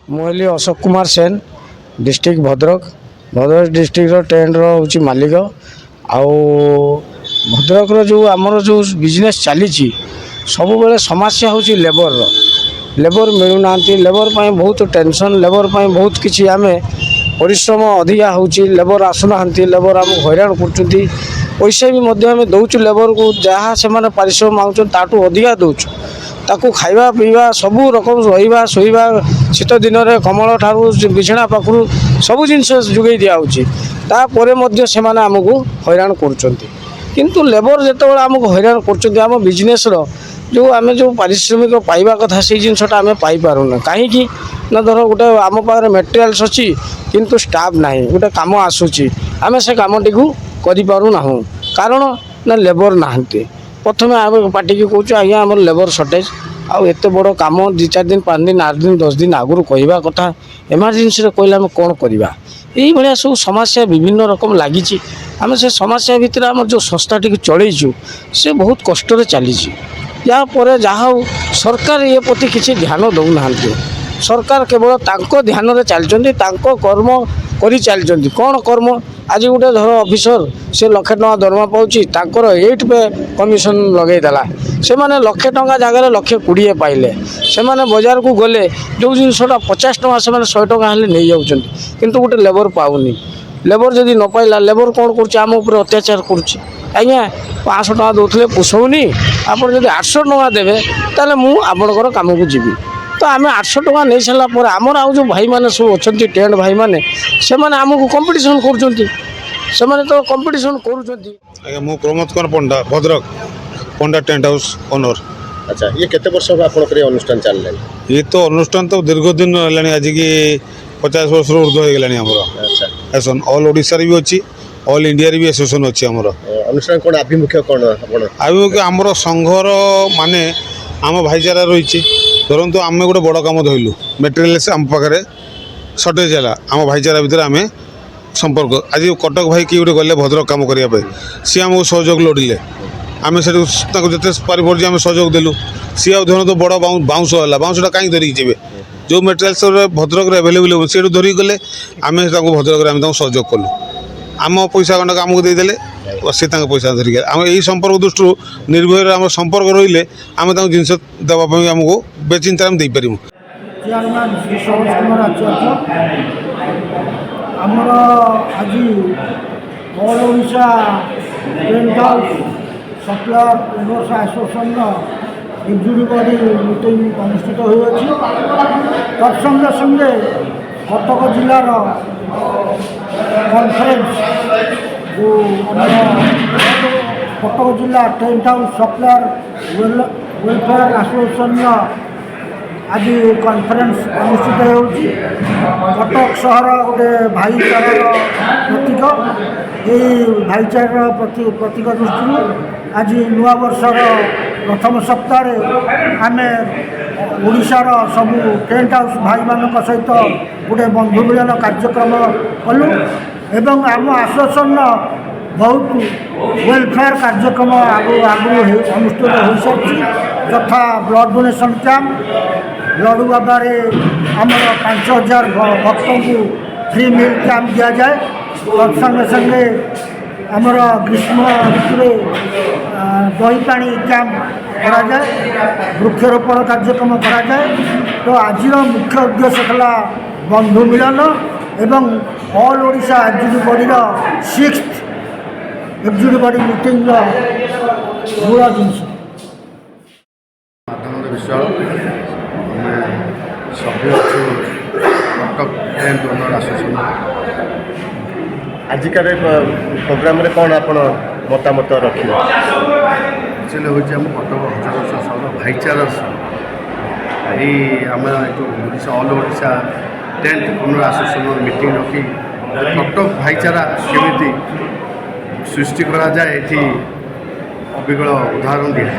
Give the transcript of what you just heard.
मुझे Ashok Kumar Sen district Bhadrak Bhadrak district tent हूँ मालिक आउ भद्रक जो आमर जो बिजनेस चली सब बेले समस्या हूँ लेबर मिलूना लेबर पर बहुत टेंशन लेबर पर बहुत किसी आम परिश्रम अधिका हो लेबर आसुना लेबर आम हैरान कर पैसा भी आम दौचु लेबर को जहाँ से पारिश्रम मांगुन ताठू अधिका दौचु ताकू खाइबा पीवा सबू रकम रहा शोवा शीत दिन में कमल ठारू बिछना पाखु सब जिनस जोगे दिखापर आमको हैरान कर लेबर जो आमको हैरान कर बिजनेस जो आम जो पारिश्रमिक पाइबा कथा से जिनसा आम पाइपारूना कहीं ना धर गोटे आम पाखे मेटेरियाल्स अच्छी किंतु स्टाफ ना गोटे कम आसूची आम से कमटी को करूना कारण ना लेबर नहांती प्रथम आम पार्टी की कौच आज्ञा आम लेबर सर्टेज आउ एत बड़ कम 2-4 दिन 5 दिन 8 दिन 10 दिन आगुरी कहवा कथा एमरजेंसी कहले आम कौन करवा ये सब समस्या विभिन्न रकम लगी आम से समस्या भितर आम जो संस्था टी चलू से बहुत कष्ट चली यापर जहाँ सरकार ये प्रति किसी ध्यान दौना सरकार केवल तांको ध्यान में चलती कर्म कर चलती कौन कर्म आज गोटे धर ऑफिसर से 1 लाख टका दरमा पाँच 8 पे कमिशन लगेदेला से मैंने 1 लाख टका जगह 1,20,000 पाइले से मैंने बाजार को गले जो जिनसा 50 टका से 100 टका हेल्ले नहीं जाऊँ किंतु गोटे लेबर पाऊनी लेबर जदि न पाइला लेबर कौन करम उपर अत्याचार करुँच आज्ञा 500 टका दौले पोषौनी आप 800 टका देवे ताले मुझे कम को जीवी तो आम 800 टका नहीं सारापर आमर आउ जो भाई मैंने सब अच्छा टेंट भाई मैंने से आमको कंपटीशन कर तो कंपटीशन कर मु प्रमोद कुमार पंडा भद्रक पंडा टेंट हाउस ओनर। अच्छा ये केते वर्ष हो आपन अनुष्ठान चल ये तो अनुष्ठान तो दीर्घ दिन है आज की 50 वर्ष ऊर्ध हो गलानी अच्छा एसन ऑल ओडिशा भी अच्छी ऑल इंडिया भी एसोसिएशन अच्छी आमर अनुष्ठान कौन आभिमुख्य कौन आभिमुख्य आमर संघर माने आम भाईचारा रही धरतु आम गोटे बड़ कम धरलु मेटेरियाल्स आम पाखे सर्टेज है आम भाईचारा भितर आम संपर्क आज कटक भाई किए गोटे गले भद्रक कम करने सी आमको सहयोग लोड़िले आम से जिते पारिपड़ी आम सहयोग देलु सी आधुन तो बड़ बाउंस है बाउंसटा कहीं धरिकी जी जो मेटेरियाल्स भद्रक एभेलेबल हो सी धरिकी गले आम भद्रक आम सहयोग कलु आम पैसा खंडक आमको देदेले सी पैसा धरिक आम यही संपर्क दृष्टि निर्भय आम संपर्क रही आम जिनस देवाई आमको बेचिंता दे पारू। चेयरमैन श्री सरोज कुमार आचार्य आमर आज all Odisha tent house supplier owners association executive body meeting अनुष्ठित होती तत्संगे संगे कटक जिलार कॉन्फ्रेंस जो कटक जिला tent house supplier welfare association आज कॉन्फ्रेंस अनुष्ठित होती कटक सहर गोटे भाईचारार प्रतीक ये भाईचारार प्रतीक दृष्टि आज नूआ वर्षर प्रथम सप्ताह आम ओडिशार सबू टेंट हाउस भाई मान सहित गोटे बंधु मिलन कार्यक्रम कलु एवं आम एसोसिएशन बहुत वेलफेयर कार्यक्रम आगु अनुष्ठित हो सारी यथा ब्लड डोनेशन कैंप लड़ू बाबारे आमर 5,000 भक्तों को फ्री मिल कैंप दि जाए तत्संगे संगे आमर ग्रीष्म ऋतु दही पानी कैंप करा जाए वृक्षरोपण कार्यक्रम करा जाए तो आज मुख्य उद्देश्य था बंधु मिलन एवं all Odisha executive body 6th executive body meeting मूल जिनस सभ्य अच्छे कटक टेंट ओनर एसोसिएशन आजिकार प्रोग्राम रे कौन आप मतामत रखिए एक्चुअली हूँ आम कटक हजार सहर भाईचारा यही आम जो Odisha all Odisha tent owner association meeting रखी कटक भाईचारा केमी सृष्टि करा जाए ये अविकल उदाहरण दिया